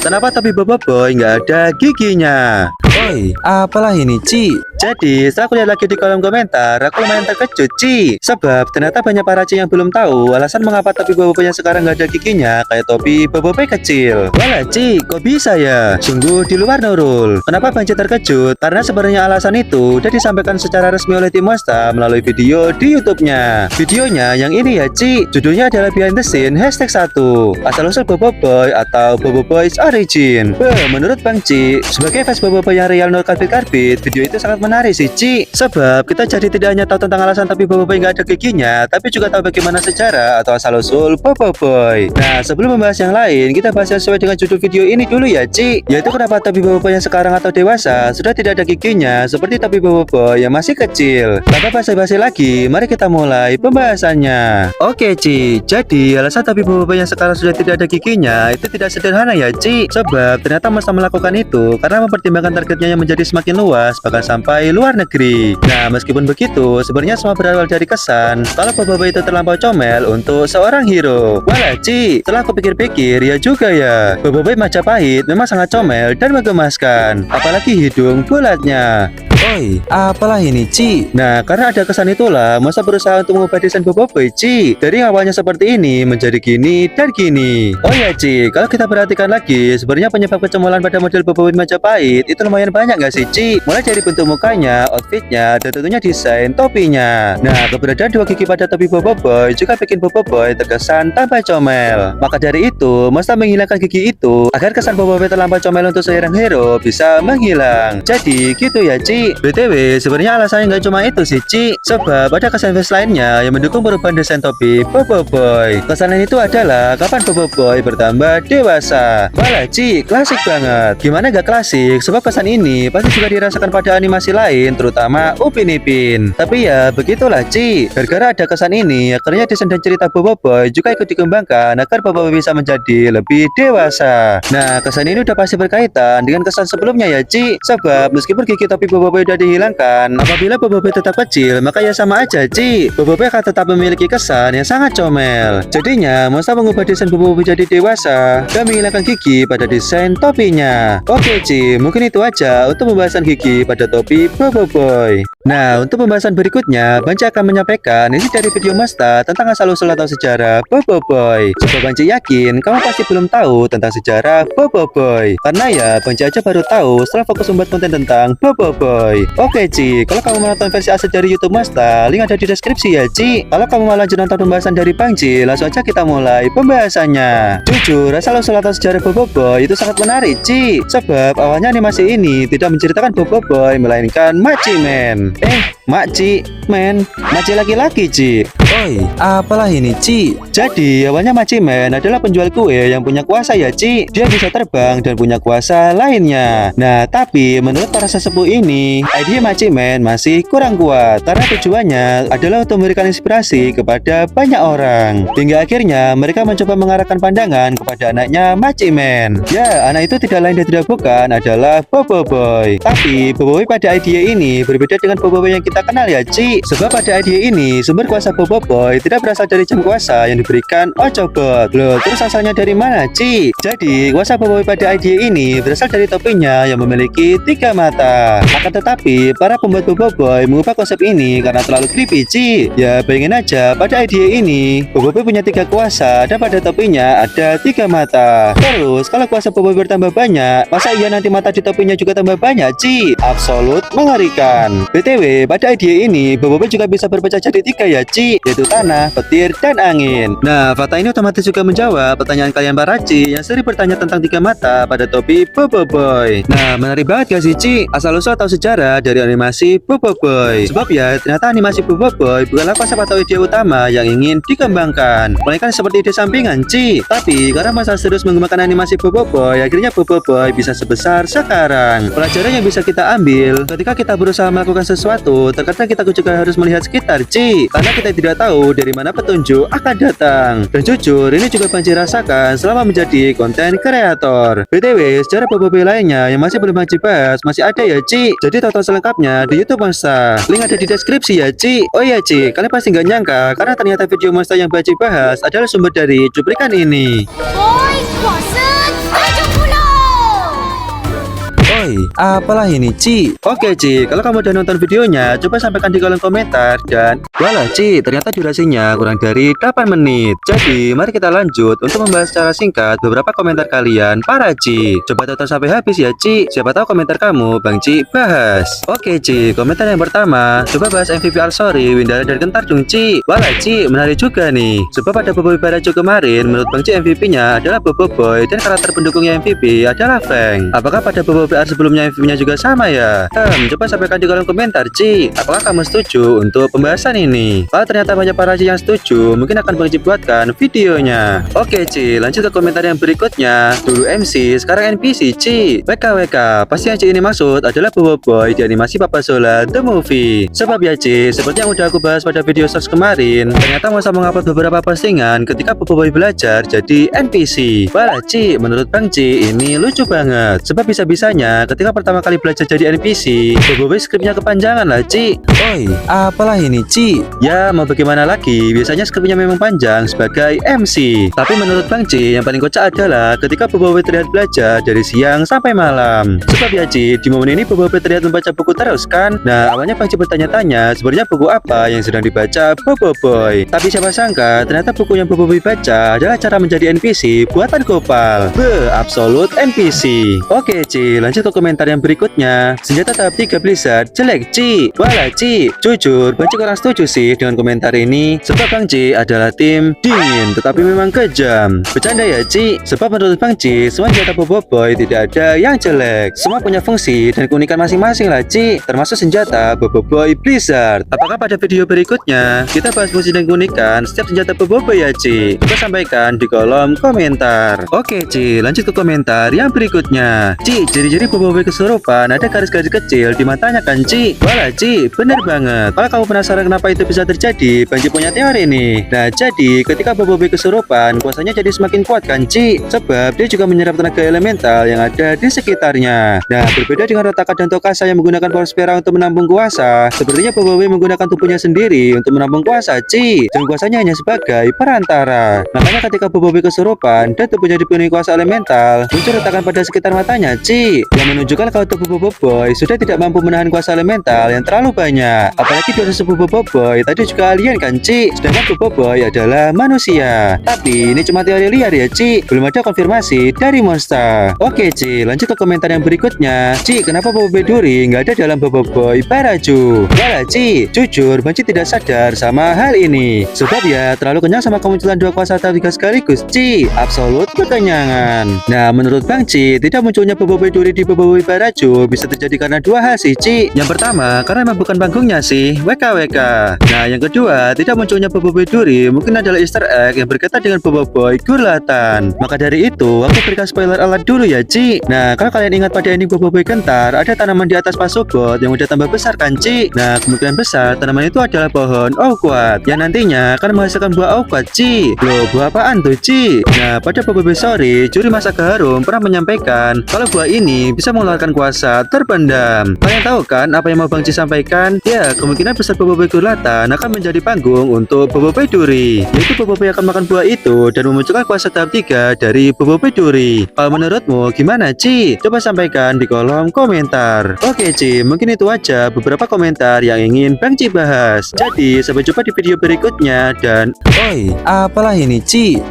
kenapa tapi Boboiboy nggak ada giginya? Oi, apalah ini, Ci? Jadi, setelah aku lihat lagi di kolom komentar, aku lumayan terkejut, Ci. Sebab ternyata banyak para Ci yang belum tahu alasan mengapa topi Boboiboy yang sekarang nggak ada giginya kayak topi Boboiboy kecil. Walah, Ci, kok bisa ya? Sungguh di luar Nurul. Kenapa Bang Ci terkejut? Karena sebenarnya alasan itu udah disampaikan secara resmi oleh tim Monster melalui video di YouTube-nya. Videonya yang ini ya, Ci. Judulnya adalah Behind the Scene #1 Asal-usul Boboiboy atau Boboiboy's Origin. Menurut Bang Ci, sebagai fans Boboiboy yang real no karbit, video itu sangat menarik sih, Ci. Sebab kita jadi tidak hanya tahu tentang alasan topi Boboiboy nggak ada giginya, tapi juga tahu bagaimana sejarah atau asal-usul Boboiboy. Nah, sebelum membahas yang lain, kita bahas yang sesuai dengan judul video ini dulu ya, Ci. Yaitu kenapa topi Boboiboy yang sekarang atau dewasa sudah tidak ada giginya seperti topi Boboiboy yang masih kecil. Tanpa basa-basi lagi, mari kita mulai pembahasannya. Oke, Ci. Jadi, alasan topi Boboiboy yang sekarang sudah tidak ada giginya itu tidak sederhana ya, Ci. Sebab ternyata Monster melakukan itu karena mempertimbangkan targetnya yang menjadi semakin luas, bahkan sampai luar negeri. Nah, meskipun begitu, sebenarnya semua berawal dari kesan kalau Boboiboy itu terlampau comel untuk seorang hero. Walah, Ci, setelah aku pikir-pikir, ya juga ya. Boboiboy Majapahit memang sangat comel dan menggemaskan, apalagi hidung bulatnya. Oi, apalah ini, Ci? Nah, karena ada kesan itulah, Monster berusaha untuk mengubah desain Boboiboy, Ci. Dari awalnya seperti ini, menjadi gini dan gini. Oh ya, Ci, kalau kita perhatikan lagi, sebenarnya penyebab kecomelan pada model Boboiboy Majapahit itu lumayan banyak nggak sih, Ci? Mulai dari bentuk mukanya, outfitnya, dan tentunya desain topinya. Nah, keberadaan dua gigi pada topi Boboiboy juga bikin Boboiboy terkesan tambah comel. Maka dari itu, Monster menghilangkan gigi itu agar kesan Boboiboy terlampau comel untuk seorang hero bisa menghilang. Jadi, gitu ya, Ci. BTW, sebenarnya alasannya nggak cuma itu sih, Ci. Sebab ada kesan face lainnya yang mendukung perubahan desain topi Boboiboy. Kesan lain itu adalah kapan Boboiboy bertambah dewasa. Walah, Ci, klasik banget. Gimana nggak klasik? Sebab kesan ini pasti juga dirasakan pada animasi lain, terutama Upin Ipin. Tapi ya, begitulah, Ci. Gara-gara ada kesan ini, akhirnya desain dan cerita Boboiboy juga ikut dikembangkan agar Boboiboy bisa menjadi lebih dewasa. Nah, kesan ini udah pasti berkaitan dengan kesan sebelumnya ya, Ci. Sebab meskipun gigi topi Boboiboy udah dihilangkan, apabila Boboiboy tetap kecil, maka ya sama aja, Ci. Boboiboy akan tetap memiliki kesan yang sangat comel. Jadinya, Monster mengubah desain Boboiboy jadi dewasa dan menghilangkan gigi pada desain topinya. Oke, Ci, mungkin itu aja untuk pembahasan gigi pada topi Boboiboy. Nah, untuk pembahasan berikutnya, Bang Ci akan menyampaikan isi dari video Monster tentang asal-usul atau sejarah Boboiboy. Sebab Bang Ci yakin kamu pasti belum tahu tentang sejarah Boboiboy. Karena ya, Bang Ci aja baru tahu setelah fokus membuat konten tentang Boboiboy. Oke, Ci, kalau kamu menonton versi asli dari YouTube Monster, link ada di deskripsi ya, Ci. Kalau kamu mau lanjut nonton pembahasan dari Bang Ci, langsung aja kita mulai pembahasannya. Jujur, asal-usul atau sejarah Boboiboy itu sangat menarik, Ci. Sebab awalnya animasi ini tidak menceritakan Boboiboy, melainkan Machiman. Machiman, Machi laki-laki, Ci. Oi, apalah ini, Ci? Jadi, awalnya Machiman adalah penjual kue yang punya kuasa ya, Ci. Dia bisa terbang dan punya kuasa lainnya. Nah, tapi menurut para sesepuh ini, ide Machiman masih kurang kuat karena tujuannya adalah untuk memberikan inspirasi kepada banyak orang. Hingga akhirnya mereka mencoba mengarahkan pandangan kepada anaknya Machiman. Ya, anak itu tidak lain dan tidak bukan adalah Boboiboy. Tapi Boboiboy pada ide ini berbeda dengan Boboiboy yang kita kenal ya, Ci. Sebab pada ide ini sumber kuasa Boboiboy tidak berasal dari jam kuasa yang diberikan Ochobot. Loh, terus asalnya dari mana, Ci? Jadi, kuasa Boboiboy pada ide ini berasal dari topinya yang memiliki 3 mata. Akan tetapi, para pembuat Boboiboy mengubah konsep ini karena terlalu creepy, Ci. Ya, bayangin aja, pada ide ini, Boboiboy punya 3 kuasa dan pada topinya ada 3 mata. Terus, kalau kuasa Boboiboy bertambah banyak, masa iya nanti mata di topinya juga tambah banyak, Ci? Absolut mengerikan. BTW, pada ide ini, Boboiboy juga bisa berpecah jadi 3 ya, Ci, yaitu tanah, petir, dan angin. Nah, fakta ini otomatis juga menjawab pertanyaan kalian para Ci yang sering bertanya tentang 3 mata pada topi Boboiboy. Nah, menarik banget gak sih, Ci? Asal-usul atau sejarah dari animasi Boboiboy. Sebab ya, ternyata animasi Boboiboy bukanlah konsep atau ide utama yang ingin dikembangkan, melainkan seperti ide sampingan, Ci. Tapi, karena masa serius mengembangkan animasi Boboiboy, akhirnya Boboiboy bisa sebesar sekarang. Pelajaran yang bisa kita ambil ketika kita berusaha melakukan sesuatu, terkadang kita juga harus melihat sekitar, Ci. Karena kita tidak tahu dari mana petunjuk akan datang. Dan jujur, ini juga Bang Ci rasakan selama menjadi konten kreator. BTW, sejarah Boboiboy lainnya yang masih belum Bang Ci bahas masih ada ya, Ci. Jadi tonton selengkapnya di YouTube Monster. Link ada di deskripsi ya, Ci. Oh iya, Ci, kalian pasti nggak nyangka karena ternyata video Monster yang Bang Ci bahas adalah sumber dari cuplikan ini. Boy, bosen, 70. Oi, apalah ini, Ci? Oke Ci, kalau kamu udah nonton videonya, coba sampaikan di kolom komentar. Dan walah Ci, ternyata durasinya kurang dari 8 menit. Jadi, mari kita lanjut untuk membahas secara singkat beberapa komentar kalian para Ci. Coba tonton sampai habis ya Ci, siapa tahu komentar kamu Bang Ci bahas. Oke Ci, komentar yang pertama, coba bahas MVP Alsori, Windara dan Kentar dong Ci. Walah Ci, menarik juga nih. Sebab pada Boboiboy Barajo kemarin, menurut Bang Ci MVP-nya adalah Boboiboy dan karakter pendukungnya MVP adalah Feng. Apakah pada Boboiboy BR sebelumnya MVP-nya juga sama ya? Coba sampaikan di kolom komentar Ci. Apakah kamu setuju untuk pembahasan ini? Kalau ternyata banyak para Ci yang setuju, mungkin akan Bang Ci buatkan videonya. Oke Ci, lanjut ke komentar yang berikutnya. Dulu MC, sekarang NPC Ci. WKWK, pasti yang Ci ini maksud adalah Boboiboy di animasi Papa Zola The Movie. Sebab ya Ci, seperti yang udah aku bahas pada video source kemarin, ternyata masa mengupload beberapa postingan ketika Boboiboy belajar jadi NPC. Walah Ci, menurut Bang Ci ini lucu banget. Sebab bisa-bisanya ketika pertama kali belajar jadi NPC, Boboiboy skripnya kepanjangan lah Ci. Oi, apalah ini, Ci? Ya mau bagaimana lagi, biasanya skripnya memang panjang sebagai MC. Tapi menurut Bang Ci, yang paling kocak adalah ketika Boboiboy terlihat belajar dari siang sampai malam. Sebab ya Ci, di momen ini Boboiboy terlihat membaca buku terus kan. Nah awalnya Bang Ci bertanya-tanya sebenarnya buku apa yang sedang dibaca Boboiboy. Tapi siapa sangka ternyata buku yang Boboiboy baca adalah cara menjadi NPC buatan Gopal. Absolute NPC. Oke Ci, lanjut ke komentar yang berikutnya. Senjata tahap 3 Blizzard jelek Ci. Walah Ci, jujur Bang Ci kurang setuju sih dengan komentar ini. Sebab Bang Ci adalah tim dingin tetapi memang kejam. Bercanda ya Ci. Sebab menurut Bang Ci, semua senjata Boboiboy tidak ada yang jelek. Semua punya fungsi dan keunikan masing-masing lah Ci. Termasuk senjata Boboiboy Blizzard. Apakah pada video berikutnya kita bahas fungsi dan keunikan setiap senjata Boboiboy ya Ci? Coba sampaikan di kolom komentar. Oke Ci, lanjut ke komentar yang berikutnya. Ci, ciri-ciri Boboiboy kesurupan ada garis-garis kecil di matanya kan Ci? Walah Ci, bener banget. Kalau kamu penasaran kenapa itu bisa terjadi, Bang Ci punya teori nih. Nah jadi ketika Boboiboy kesurupan, kuasanya jadi semakin kuat kan Ci? Sebab dia juga menyerap tenaga elemental yang ada di sekitarnya. Nah berbeda dengan Rotaka dan Tokasa yang menggunakan Power Spera untuk menampung kuasa, sepertinya Boboiboy menggunakan tubuhnya sendiri untuk menampung kuasa Ci. Dan kuasanya hanya sebagai perantara. Makanya ketika Boboiboy kesurupan dan tubuhnya dipenuhi kuasa elemental, muncul retakan pada sekitar matanya Ci, yang menunjukkan kalau tubuh Boboiboy sudah tidak mampu menahan kuasa elemental yang terlalu banyak. Apalagi dosa sepupu Boboiboy tadi juga alien kan Ci, sedangkan Boboiboy adalah manusia. Tapi ini cuma teori liar ya Ci, belum ada konfirmasi dari Monster. Oke Ci, lanjut ke komentar yang berikutnya. Ci, kenapa Boboiboy Duri nggak ada dalam Boboiboy Barajo? Walah Ci, jujur Bang Ci tidak sadar sama hal ini. Sebab ya terlalu kenyang sama kemunculan dua kuasa tahap 3 sekaligus Ci, absolut kekenyangan. Nah menurut Bang Ci, tidak munculnya Boboiboy Duri di Boboiboy Barajo bisa terjadi karena dua hal sih Ci. Yang pertama, karena emang bukan panggungnya sih, WKWK. Nah yang kedua, tidak munculnya Boboiboy Duri mungkin adalah easter egg yang berkaitan dengan Boboiboy Gurlatan. Maka dari itu, aku berikan spoiler alert dulu ya Ci. Nah kalau kalian ingat pada ending Boboiboy Kentar, ada tanaman di atas Pasobot yang udah tambah besar kan Ci. Nah kemungkinan besar tanaman itu adalah pohon Oukwat yang nantinya akan menghasilkan buah Oukwat Ci. Loh buah apaan tuh Ci? Nah pada Boboiboy Story, juri masak harum pernah menyampaikan kalau buah ini bisa mengeluarkan kuasa terpendam. Kalian tahu kan apa yang mau Bang Ci sampaikan? Ya kemungkinan besar Boboiboy Gurlatan akan menjadi panggung untuk Boboiboy Duri, yaitu Boboiboy akan makan buah itu dan memunculkan kuasa tahap 3 dari Boboiboy Duri. Kalau menurutmu gimana Ci? Coba sampaikan di kolom komentar. Oke Ci, mungkin itu aja beberapa komentar yang ingin Bang Ci bahas. Jadi sampai jumpa di video berikutnya dan Oi, apalah ini, Ci?